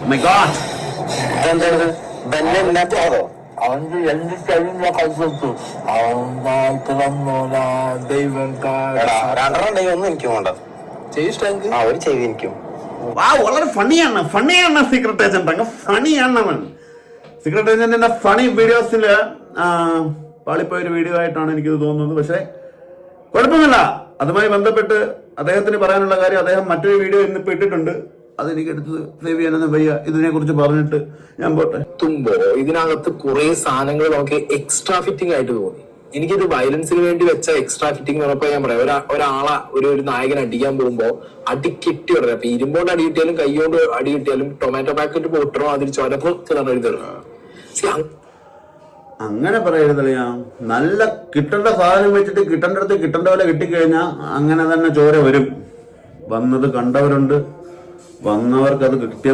My God. എന്താണ് ബെന്നെ ഇല്ലാത്തതോ? അവന്റെ എന്റെ കഴിഞ്ഞ കളിച്ചു ദൈവം രണ്ടെണ്ണം ഉണ്ടെങ്കിൽ ഒന്നും എനിക്ക് വേണ്ട. ചെയ്യിഷ്ട ഒരു ചെയ്ത് എനിക്കും. വളരെ ഫണിയാണ് സീക്രട്ട് ഏജന്റ്. അങ്ങ് ഫണിയാണ് അവൻ. സീക്രട്ട് ഏജന്റിന്റെ ഫണി വീഡിയോസിൽ പാളിപ്പോയൊരു വീഡിയോ ആയിട്ടാണ് എനിക്കിത് തോന്നുന്നത്. പക്ഷെ കുഴപ്പമില്ല. അതുമായി ബന്ധപ്പെട്ട് അദ്ദേഹത്തിന് പറയാനുള്ള കാര്യം അദ്ദേഹം മറ്റൊരു വീഡിയോ ഇന്നിപ്പോ ഇട്ടിട്ടുണ്ട്. അതെനിക്ക് എടുത്ത് സേവ് ചെയ്യാനൊന്നും വയ്യ. ഇതിനെ കുറിച്ച് പറഞ്ഞിട്ട് ഞാൻ പോട്ടെ. ഇതിനകത്ത് കുറെ സാധനങ്ങൾ നമുക്ക് എക്സ്ട്രാ ഫിറ്റിംഗ് ആയിട്ട് തോന്നി. എനിക്കിത് വയലൻസിന് വേണ്ടി വെച്ച എക്സ്ട്രാ ഫിറ്റിംഗ് എന്ന് പറഞ്ഞപ്പോ ഞാൻ പറയാം, ഒരാളെ ഒരു നായകൻ അടിക്കാൻ പോകുമ്പോ അടി കെട്ടി വിടണം. അപ്പൊ ഇരുമ്പോണ്ട് അടി കിട്ടിയാലും കൈകൊണ്ട് അടി കിട്ടിയാലും ടൊമാറ്റോ പാക്കറ്റ് പൊട്ടണോ അതിൽ ചോരപ്പ് അങ്ങനെ പറയരുതല്ല. നല്ല കിട്ടേണ്ട സാധനം വെച്ചിട്ട് കിട്ടേണ്ടടുത്ത് കിട്ടേണ്ട പോലെ കിട്ടിക്കഴിഞ്ഞാൽ അങ്ങനെ തന്നെ ചോര വരും. വന്നത് കണ്ടവരുണ്ട്, വന്നവർക്ക് അത് കൃത്യമായി